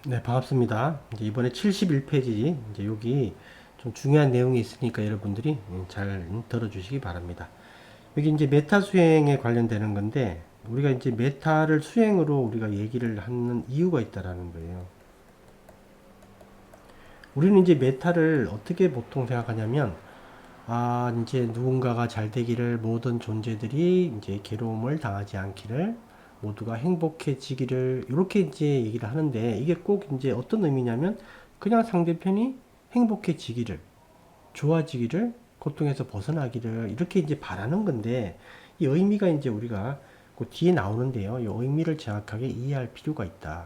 네, 반갑습니다. 이제 이번에 71페이지, 이제 여기 좀 중요한 내용이 있으니까 여러분들이 잘 들어주시기 바랍니다. 여기 이제 메타 수행에 관련되는 건데, 우리가 이제 메타를 수행으로 우리가 얘기를 하는 이유가 있다라는 거예요. 우리는 이제 메타를 어떻게 보통 생각하냐면, 이제 누군가가 잘 되기를, 모든 존재들이 이제 괴로움을 당하지 않기를, 모두가 행복해지기를, 이렇게 이제 얘기를 하는데, 이게 꼭 이제 어떤 의미냐면, 그냥 상대편이 행복해지기를, 좋아지기를, 고통에서 벗어나기를, 이렇게 이제 바라는 건데, 이 의미가 이제 우리가 그 뒤에 나오는데요. 이 의미를 정확하게 이해할 필요가 있다.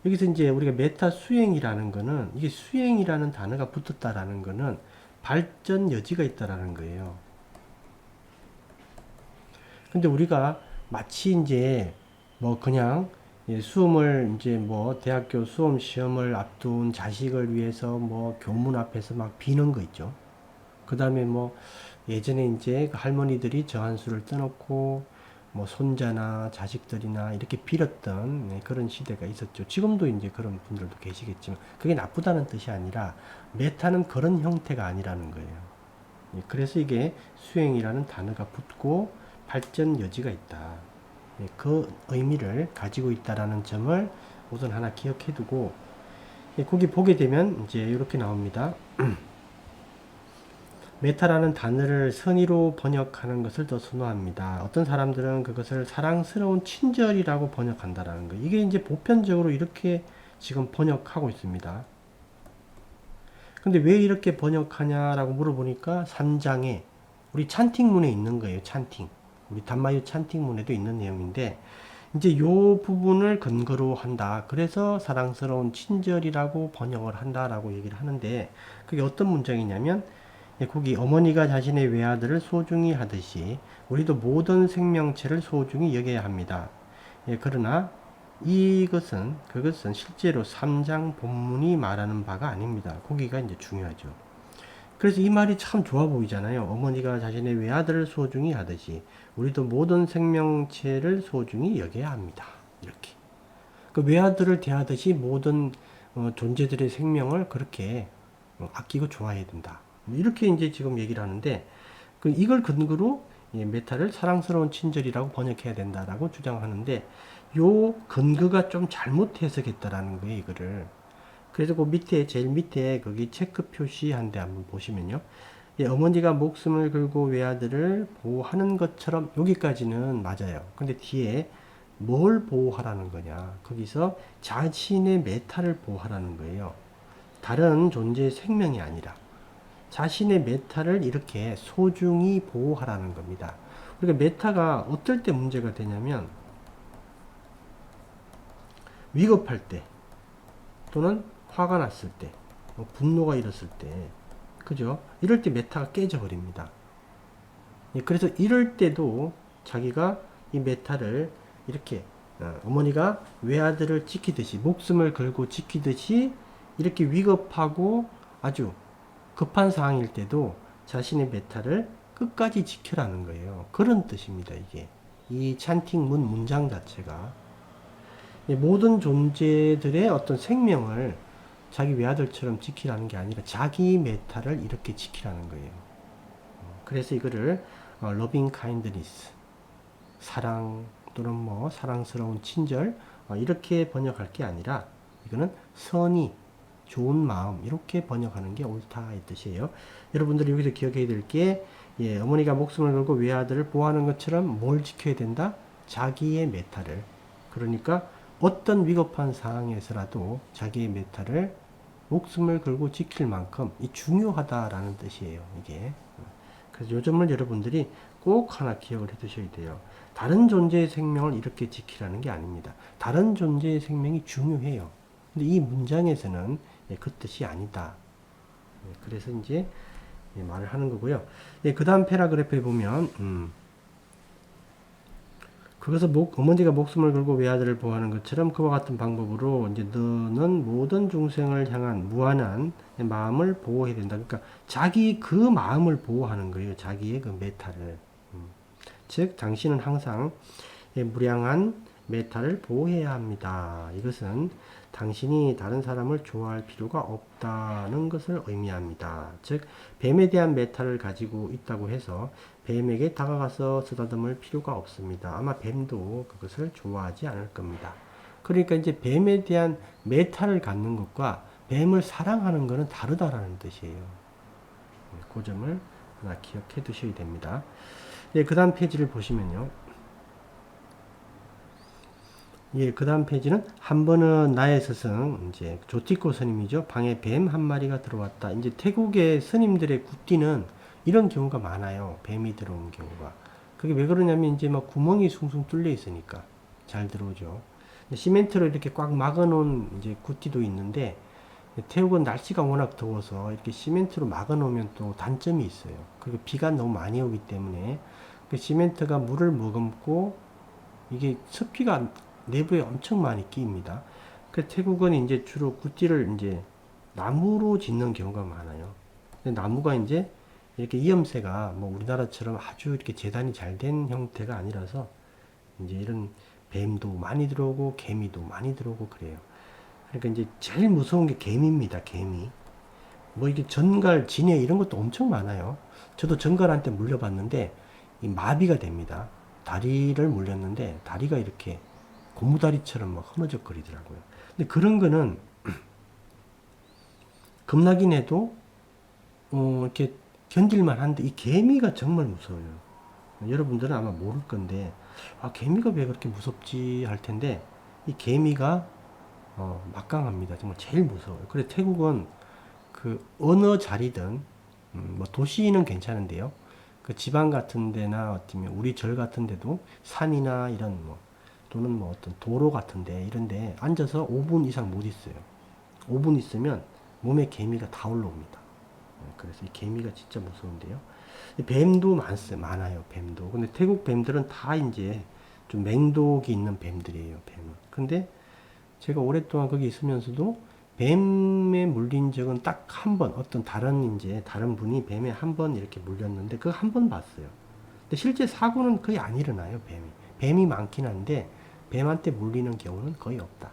여기서 이제 우리가 메타 수행이라는 거는, 이게 수행이라는 단어가 붙었다라는 거는 발전 여지가 있다라는 거예요. 근데 우리가 마치 이제 뭐 그냥 수험을 이제 뭐 대학교 수험 시험을 앞둔 자식을 위해서 뭐 교문 앞에서 막 비는 거 있죠. 그 다음에 뭐 예전에 이제 그 할머니들이 정한수를 떠놓고 뭐 손자나 자식들이나 이렇게 빌었던 그런 시대가 있었죠. 지금도 이제 그런 분들도 계시겠지만 그게 나쁘다는 뜻이 아니라 메타는 그런 형태가 아니라는 거예요. 그래서 이게 수행이라는 단어가 붙고 발전 여지가 있다. 그 의미를 가지고 있다라는 점을 우선 하나 기억해 두고 거기 보게 되면 이제 이렇게 나옵니다. 메타라는 단어를 선의로 번역하는 것을 더 선호합니다. 어떤 사람들은 그것을 사랑스러운 친절이라고 번역한다라는 거. 이게 이제 보편적으로 이렇게 지금 번역하고 있습니다. 근데 왜 이렇게 번역하냐라고 물어보니까 3장에 우리 찬팅문에 있는 거예요. 찬팅. 우리 단마유 찬팅문에도 있는 내용인데 이제 요 부분을 근거로 한다. 그래서 사랑스러운 친절이라고 번역을 한다라고 얘기를 하는데 그게 어떤 문장이냐면 거기 어머니가 자신의 외아들을 소중히 하듯이 우리도 모든 생명체를 소중히 여겨야 합니다. 그러나 그것은 실제로 3장 본문이 말하는 바가 아닙니다. 거기가 이제 중요하죠. 그래서 이 말이 참 좋아 보이잖아요. 어머니가 자신의 외아들을 소중히 하듯이 우리도 모든 생명체를 소중히 여겨야 합니다. 이렇게. 그 외아들을 대하듯이 모든 존재들의 생명을 그렇게 아끼고 좋아해야 된다. 이렇게 이제 지금 얘기를 하는데 이걸 근거로 메타를 사랑스러운 친절이라고 번역해야 된다라고 주장하는데 요 근거가 좀 잘못 해석했다라는 거예요, 이거를. 그래서 그 밑에 제일 밑에 거기 체크 표시한 데 한번 보시면요. 어머니가 목숨을 걸고 외아들을 보호하는 것처럼 여기까지는 맞아요. 근데 뒤에 뭘 보호하라는 거냐? 거기서 자신의 메타를 보호하라는 거예요. 다른 존재의 생명이 아니라 자신의 메타를 이렇게 소중히 보호하라는 겁니다. 그러니까 메타가 어떨 때 문제가 되냐면 위급할 때 또는 화가 났을 때 분노가 일었을 때 그죠? 이럴 때 메타가 깨져버립니다. 그래서 이럴 때도 자기가 이 메타를 이렇게 어머니가 외아들을 지키듯이 목숨을 걸고 지키듯이 이렇게 위급하고 아주 급한 상황일 때도 자신의 메타를 끝까지 지켜라는 거예요. 그런 뜻입니다, 이게. 이 찬팅문 문장 자체가. 모든 존재들의 어떤 생명을 자기 외아들처럼 지키라는 게 아니라 자기 메타를 이렇게 지키라는 거예요. 그래서 이거를 loving kindness, 사랑 또는 뭐 사랑스러운 친절 이렇게 번역할 게 아니라 이거는 선의, 좋은 마음 이렇게 번역하는 게 옳다 이 뜻이에요. 여러분들이 여기서 기억해야 될 게 어머니가 목숨을 걸고 외아들을 보호하는 것처럼 뭘 지켜야 된다? 자기의 메타를. 그러니까 어떤 위급한 상황에서라도 자기의 메타를 목숨을 걸고 지킬 만큼 중요하다라는 뜻이에요. 이게. 그래서 요 점을 여러분들이 꼭 하나 기억을 해 두셔야 돼요. 다른 존재의 생명을 이렇게 지키라는 게 아닙니다. 다른 존재의 생명이 중요해요. 근데 이 문장에서는 그 뜻이 아니다. 그래서 이제 말을 하는 거고요. 그 다음 패러그래프에 보면 그것은 어머니가 목숨을 걸고 외아들을 보호하는 것처럼 그와 같은 방법으로 이제 너는 모든 중생을 향한 무한한 마음을 보호해야 된다. 그러니까 자기 그 마음을 보호하는 거예요. 자기의 그 메타를. 즉 당신은 항상 무량한 메타를 보호해야 합니다. 이것은 당신이 다른 사람을 좋아할 필요가 없다는 것을 의미합니다. 즉, 뱀에 대한 메타를 가지고 있다고 해서 뱀에게 다가가서 쓰다듬을 필요가 없습니다. 아마 뱀도 그것을 좋아하지 않을 겁니다. 그러니까 이제 뱀에 대한 메타를 갖는 것과 뱀을 사랑하는 것은 다르다라는 뜻이에요. 그 점을 하나 기억해 두셔야 됩니다. 네, 그 다음 페이지를 보시면요. 예, 그 다음 페이지는 한 번은 나의 스승, 이제 조티코 스님이죠. 방에 뱀 한 마리가 들어왔다. 이제 태국의 스님들의 굿띠는 이런 경우가 많아요. 뱀이 들어온 경우가. 그게 왜 그러냐면 이제 막 구멍이 숭숭 뚫려 있으니까 잘 들어오죠. 시멘트로 이렇게 꽉 막아 놓은 이제 굿띠도 있는데 태국은 날씨가 워낙 더워서 이렇게 시멘트로 막아 놓으면 또 단점이 있어요. 그리고 비가 너무 많이 오기 때문에 그 시멘트가 물을 머금고 이게 습기가 내부에 엄청 많이 끼입니다. 그 태국은 이제 주로 굿띠를 이제 나무로 짓는 경우가 많아요. 근데 나무가 이제 이렇게 이염새가 뭐 우리나라처럼 아주 이렇게 재단이 잘 된 형태가 아니라서 이제 이런 뱀도 많이 들어오고 개미도 많이 들어오고 그래요. 그러니까 이제 제일 무서운 게 개미입니다. 개미. 뭐 이게 전갈, 진해 이런 것도 엄청 많아요. 저도 전갈한테 물려봤는데 이 마비가 됩니다. 다리를 물렸는데 다리가 이렇게 고무다리처럼 막 흐느적거리더라고요. 근데 그런 거는 겁나긴 해도 이렇게 견딜만 한데 이 개미가 정말 무서워요. 여러분들은 아마 모를 건데 아 개미가 왜 그렇게 무섭지 할 텐데 이 개미가 막강합니다. 정말 제일 무서워요. 그래 태국은 그 어느 자리든 뭐 도시는 괜찮은데요. 그 지방 같은 데나 어쩌면 우리 절 같은 데도 산이나 이런 뭐 또는 뭐 어떤 도로 같은데 이런데 앉아서 5분 이상 못 있어요. 5분 있으면 몸에 개미가 다 올라옵니다. 그래서 이 개미가 진짜 무서운데요. 뱀도 많아요. 뱀도. 근데 태국 뱀들은 다 이제 좀 맹독이 있는 뱀들이에요. 뱀은. 근데 제가 오랫동안 거기 있으면서도 뱀에 물린 적은 딱 한 번, 어떤 다른 분이 뱀에 한 번 이렇게 물렸는데, 그거 한 번 봤어요. 근데 실제 사고는 거의 안 일어나요, 뱀이. 뱀이 많긴 한데, 뱀한테 물리는 경우는 거의 없다.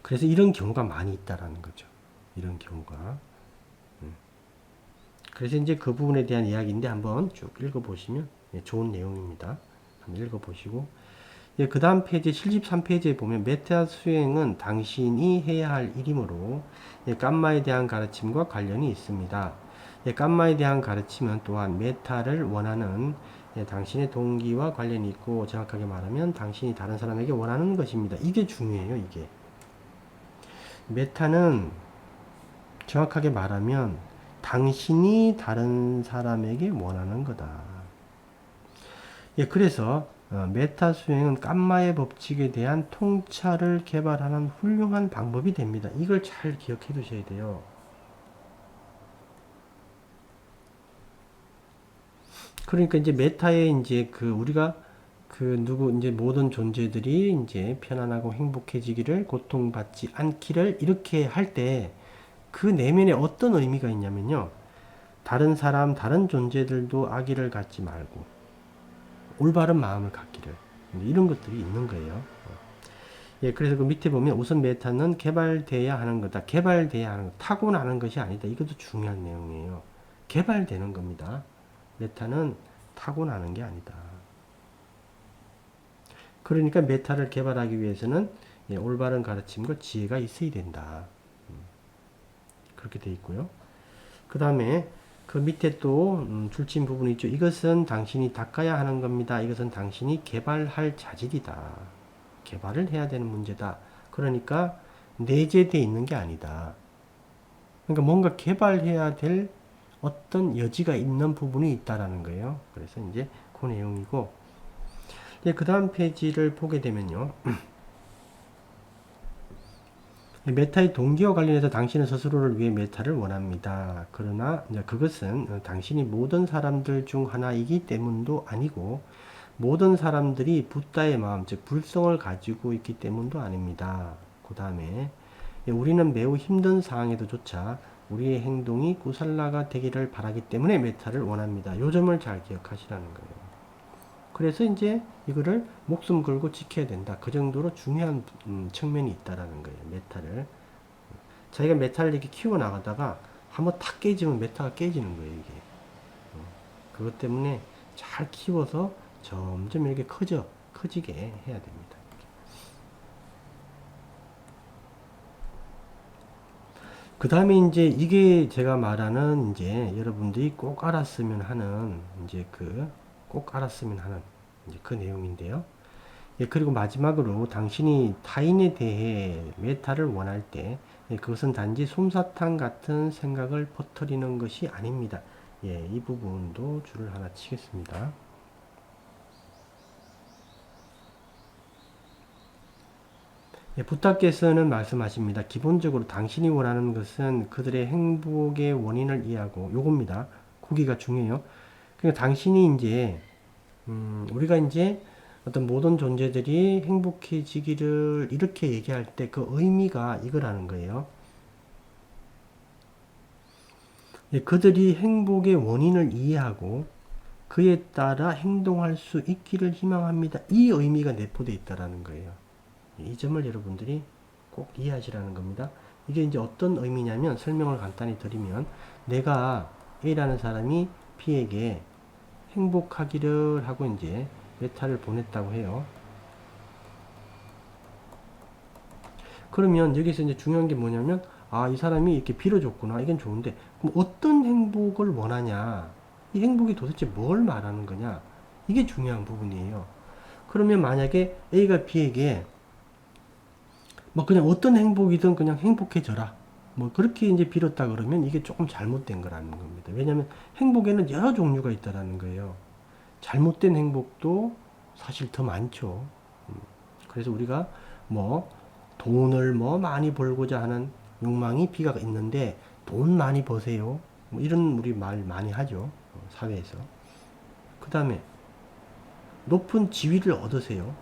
그래서 이런 경우가 많이 있다라는 거죠. 이런 경우가. 그래서 이제 그 부분에 대한 이야기인데 한번 쭉 읽어보시면 좋은 내용입니다. 한번 읽어보시고. 예, 그 다음 페이지 73페이지에 보면 메타 수행은 당신이 해야 할 일이므로 깜마에 대한 가르침과 관련이 있습니다. 깜마에 대한 가르침은 또한 메타를 원하는 당신의 동기와 관련이 있고 정확하게 말하면 당신이 다른 사람에게 원하는 것입니다. 이게 중요해요. 이게 메타는 정확하게 말하면 당신이 다른 사람에게 원하는 거다. 예, 그래서 메타 수행은 깜마의 법칙에 대한 통찰을 개발하는 훌륭한 방법이 됩니다. 이걸 잘 기억해 두셔야 돼요. 그러니까 이제 메타에 이제 우리가 이제 모든 존재들이 이제 편안하고 행복해지기를 고통받지 않기를 이렇게 할 때 그 내면에 어떤 의미가 있냐면요. 다른 사람, 다른 존재들도 악의를 갖지 말고 올바른 마음을 갖기를 이런 것들이 있는 거예요. 예, 그래서 그 밑에 보면 우선 메타는 개발돼야 하는 거다. 개발돼야 하는 거. 타고나는 것이 아니다. 이것도 중요한 내용이에요. 개발되는 겁니다. 메타는 타고나는 게 아니다. 그러니까 메타를 개발하기 위해서는 올바른 가르침과 지혜가 있어야 된다. 그렇게 돼 있고요. 그 다음에 그 밑에 또 줄친 부분이 있죠. 이것은 당신이 닦아야 하는 겁니다. 이것은 당신이 개발할 자질이다. 개발을 해야 되는 문제다. 그러니까 내재되어 있는 게 아니다. 그러니까 뭔가 개발해야 될 어떤 여지가 있는 부분이 있다라는 거예요. 그래서 이제 그 내용이고, 그 다음 페이지를 보게 되면요. 메타의 동기와 관련해서 당신은 스스로를 위해 메타를 원합니다. 그러나 그것은 당신이 모든 사람들 중 하나이기 때문도 아니고 모든 사람들이 붓다의 마음, 즉 불성을 가지고 있기 때문도 아닙니다. 그 다음에 우리는 매우 힘든 상황에도 조차 우리의 행동이 꾸살라가 되기를 바라기 때문에 메타를 원합니다. 요 점을 잘 기억하시라는 거예요. 그래서 이제 이거를 목숨 걸고 지켜야 된다. 그 정도로 중요한 측면이 있다라는 거예요. 메타를. 자기가 메타를 이렇게 키워 나가다가 한번 탁 깨지면 메타가 깨지는 거예요, 이게. 그것 때문에 잘 키워서 점점 이렇게 커지게 해야 됩니다. 그 다음에 이제 이게 제가 말하는 이제 여러분들이 꼭 알았으면 하는 이제 꼭 알았으면 하는 이제 그 내용인데요. 예, 그리고 마지막으로 당신이 타인에 대해 메타를 원할 때 그것은 단지 솜사탕 같은 생각을 퍼뜨리는 것이 아닙니다. 예, 이 부분도 줄을 하나 치겠습니다. 예, 부탁께서는 말씀하십니다. 기본적으로 당신이 원하는 것은 그들의 행복의 원인을 이해하고 요겁니다. 거기가 중요해요. 그러니까 당신이 이제 우리가 이제 어떤 모든 존재들이 행복해지기를 이렇게 얘기할 때 그 의미가 이거라는 거예요. 예, 그들이 행복의 원인을 이해하고 그에 따라 행동할 수 있기를 희망합니다. 이 의미가 내포되어 있다라는 거예요. 이 점을 여러분들이 꼭 이해하시라는 겁니다. 이게 이제 어떤 의미냐면 설명을 간단히 드리면 내가 A라는 사람이 B에게 행복하기를 하고 이제 메타를 보냈다고 해요. 그러면 여기서 이제 중요한 게 뭐냐면 이 사람이 이렇게 빌어줬구나. 이건 좋은데 그럼 어떤 행복을 원하냐? 이 행복이 도대체 뭘 말하는 거냐? 이게 중요한 부분이에요. 그러면 만약에 A가 B에게 뭐 그냥 어떤 행복이든 그냥 행복해져라. 뭐 그렇게 이제 빌었다 그러면 이게 조금 잘못된 거라는 겁니다. 왜냐하면 행복에는 여러 종류가 있다라는 거예요. 잘못된 행복도 사실 더 많죠. 그래서 우리가 뭐 돈을 뭐 많이 벌고자 하는 욕망이 B가 있는데 돈 많이 버세요. 뭐 이런 우리 말 많이 하죠. 사회에서. 그 다음에 높은 지위를 얻으세요.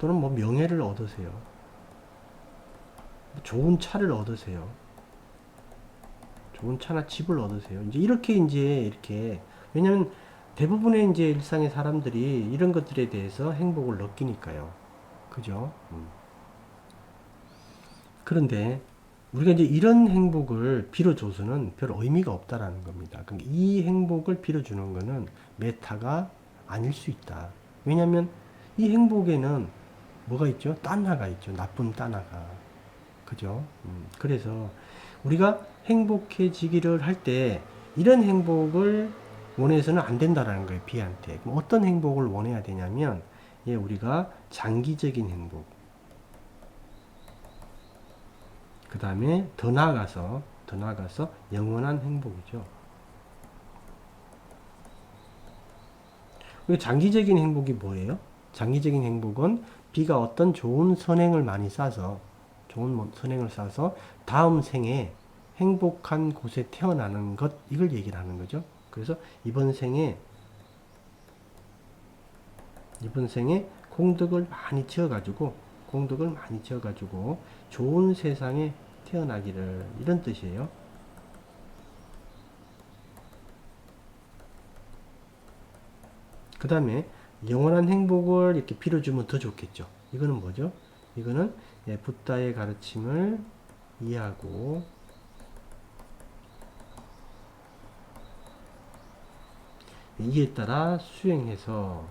또는 뭐 명예를 얻으세요. 좋은 차를 얻으세요. 좋은 차나 집을 얻으세요. 이제 이렇게 왜냐면 대부분의 이제 일상의 사람들이 이런 것들에 대해서 행복을 느끼니까요. 그죠? 그런데 우리가 이제 이런 행복을 빌어줘서는 별 의미가 없다라는 겁니다. 그러니까 이 행복을 빌어주는 거는 메타가 아닐 수 있다. 왜냐면 이 행복에는 뭐가 있죠? 따나가 있죠. 나쁜 따나가. 그죠? 그래서 우리가 행복해지기를 할 때 이런 행복을 원해서는 안 된다라는 거예요. B한테. 그럼 어떤 행복을 원해야 되냐면 우리가 장기적인 행복. 그 다음에 더 나아가서 영원한 행복이죠. 장기적인 행복이 뭐예요? 장기적인 행복은 B가 어떤 좋은 선행을 많이 쌓아서 다음 생에 행복한 곳에 태어나는 것 이걸 얘기를 하는 거죠. 그래서 이번 생에 공덕을 많이 지어가지고 좋은 세상에 태어나기를 이런 뜻이에요. 그 다음에 영원한 행복을 이렇게 빌어주면 더 좋겠죠. 이거는 뭐죠? 이거는 붓다의 가르침을 이해하고 이에 따라 수행해서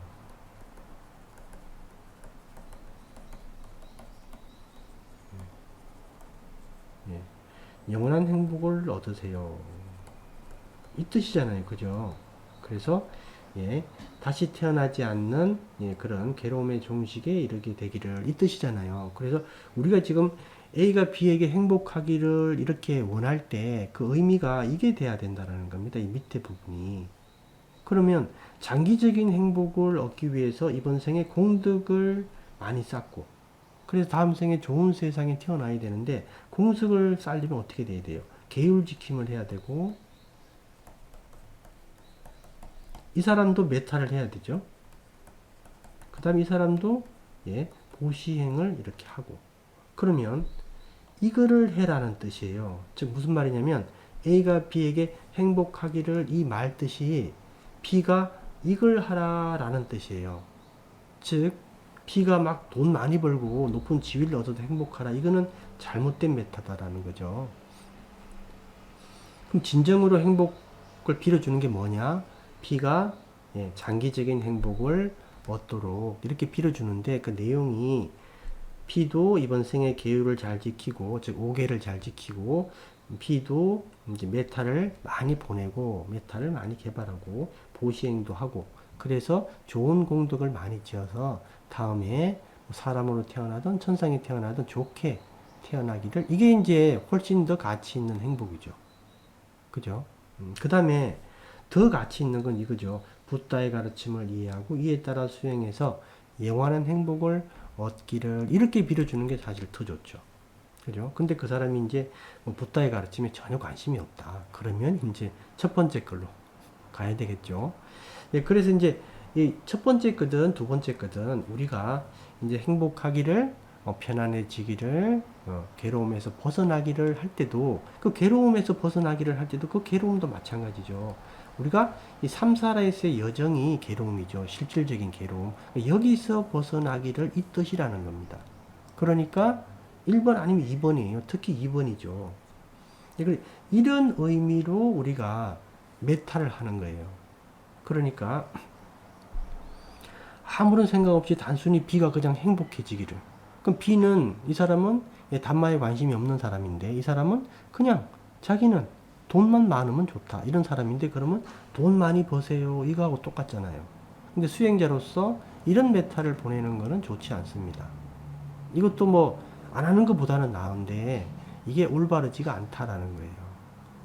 영원한 행복을 얻으세요. 이 뜻이잖아요. 그죠? 그래서 다시 태어나지 않는 그런 괴로움의 종식에 이르게 되기를 이 뜻이잖아요. 그래서 우리가 지금 A가 B에게 행복하기를 이렇게 원할 때 그 의미가 이게 돼야 된다는 겁니다. 이 밑에 부분이. 그러면 장기적인 행복을 얻기 위해서 이번 생에 공덕을 많이 쌓고 그래서 다음 생에 좋은 세상에 태어나야 되는데 공덕을 쌓으려면 어떻게 돼야 돼요? 계율지킴을 해야 되고 이 사람도 메타를 해야 되죠. 그 다음에 이 사람도 보시행을 이렇게 하고 그러면 이거를 해라는 뜻이에요. 즉 무슨 말이냐면 A가 B에게 행복하기를 이 말 뜻이 B가 이걸 하라라는 뜻이에요. 즉 B가 막 돈 많이 벌고 높은 지위를 얻어도 행복하라. 이거는 잘못된 메타다라는 거죠. 그럼 진정으로 행복을 빌어주는 게 뭐냐? B가 장기적인 행복을 얻도록 이렇게 빌어주는데 그 내용이 B도 이번 생에 계율을 잘 지키고, 즉 5계를 잘 지키고, B도 이제 메타를 많이 보내고, 메타를 많이 개발하고, 보시행도 하고, 그래서 좋은 공덕을 많이 지어서 다음에 사람으로 태어나든 천상에 태어나든 좋게 태어나기를, 이게 이제 훨씬 더 가치 있는 행복이죠. 그죠? 그 다음에 더 가치 있는 건 이거죠. 붓다의 가르침을 이해하고 이에 따라 수행해서 영원한 행복을 얻기를, 이렇게 빌어주는 게 사실 더 좋죠. 그죠? 근데 그 사람이 이제 뭐 붓다의 가르침에 전혀 관심이 없다. 그러면 이제 첫 번째 걸로 가야 되겠죠. 예, 그래서 이제 이 첫 번째 거든 두 번째 거든 우리가 이제 행복하기를, 편안해지기를, 괴로움에서 벗어나기를 할 때도, 그 괴로움에서 벗어나기를 할 때도 그 괴로움도 마찬가지죠. 우리가 이 삼사라에서의 여정이 괴로움이죠. 실질적인 괴로움. 여기서 벗어나기를 이 뜻이라는 겁니다. 그러니까 1번 아니면 2번이에요. 특히 2번이죠. 이런 의미로 우리가 메타를 하는 거예요. 그러니까 아무런 생각 없이 단순히 B가 그냥 행복해지기를. 그럼 B는, 이 사람은 단마에 관심이 없는 사람인데, 이 사람은 그냥 자기는 돈만 많으면 좋다 이런 사람인데, 그러면 돈 많이 버세요 이거하고 똑같잖아요. 근데 수행자로서 이런 메타를 보내는 거는 좋지 않습니다. 이것도 뭐 안 하는 것보다는 나은데 이게 올바르지가 않다라는 거예요.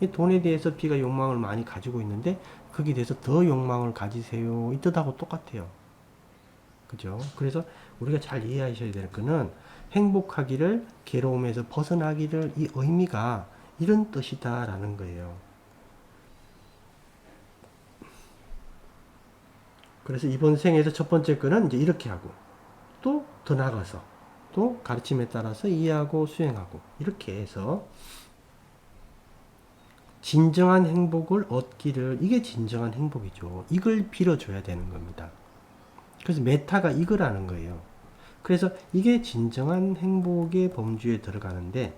이 돈에 대해서 B가 욕망을 많이 가지고 있는데 거기에 대해서 더 욕망을 가지세요 이 뜻하고 똑같아요. 그죠? 그래서 우리가 잘 이해하셔야 될 거는 행복하기를, 괴로움에서 벗어나기를, 이 의미가 이런 뜻이다라는 거예요. 그래서 이번 생에서 첫 번째 거는 이제 이렇게 하고, 또 더 나가서 또 가르침에 따라서 이해하고 수행하고, 이렇게 해서 진정한 행복을 얻기를, 이게 진정한 행복이죠. 이걸 빌어줘야 되는 겁니다. 그래서 메타가 이거라는 거예요. 그래서 이게 진정한 행복의 범주에 들어가는데,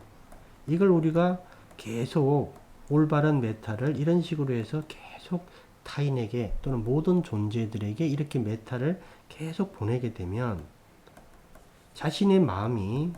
이걸 우리가 계속 올바른 메타를 이런 식으로 해서 계속 타인에게 또는 모든 존재들에게 이렇게 메타를 계속 보내게 되면 자신의 마음이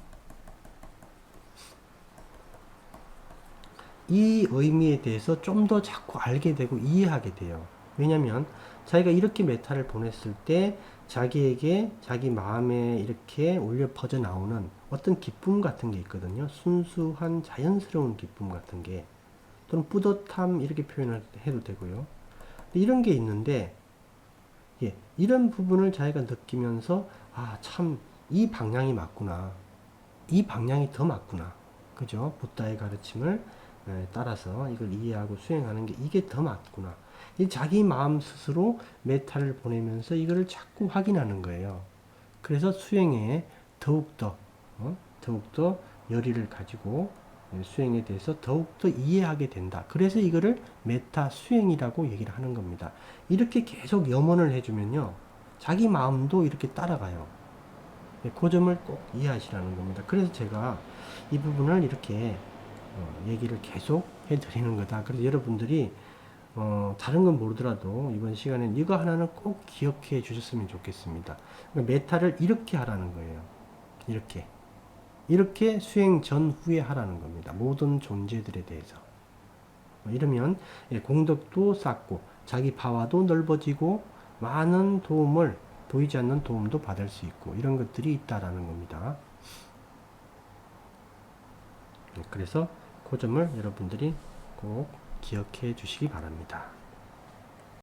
이 의미에 대해서 좀 더 자꾸 알게 되고 이해하게 돼요. 왜냐면 자기가 이렇게 메타를 보냈을 때 자기에게, 자기 마음에 이렇게 울려 퍼져 나오는 어떤 기쁨 같은 게 있거든요. 순수한 자연스러운 기쁨 같은 게, 또는 뿌듯함 이렇게 표현을 해도 되고요. 이런 게 있는데, 이런 부분을 자기가 느끼면서 참 이 방향이 맞구나, 이 방향이 더 맞구나, 그죠? 붓다의 가르침을 따라서 이걸 이해하고 수행하는 게 이게 더 맞구나, 이 자기 마음 스스로 메타를 보내면서 이거를 자꾸 확인하는 거예요. 그래서 수행에 더욱더 더욱더 열의를 가지고 수행에 대해서 더욱더 이해하게 된다. 그래서 이거를 메타 수행이라고 얘기를 하는 겁니다. 이렇게 계속 염원을 해주면요, 자기 마음도 이렇게 따라가요. 그 점을 꼭 이해하시라는 겁니다. 그래서 제가 이 부분을 이렇게 얘기를 계속 해드리는 거다. 그래서 여러분들이 다른 건 모르더라도 이번 시간엔 이거 하나는 꼭 기억해 주셨으면 좋겠습니다. 그러니까 메타를 이렇게 하라는 거예요. 이렇게 수행 전후에 하라는 겁니다. 모든 존재들에 대해서. 이러면 공덕도 쌓고 자기 바와도 넓어지고 많은 도움을, 보이지 않는 도움도 받을 수 있고, 이런 것들이 있다라는 겁니다. 그래서 그 점을 여러분들이 꼭 기억해 주시기 바랍니다.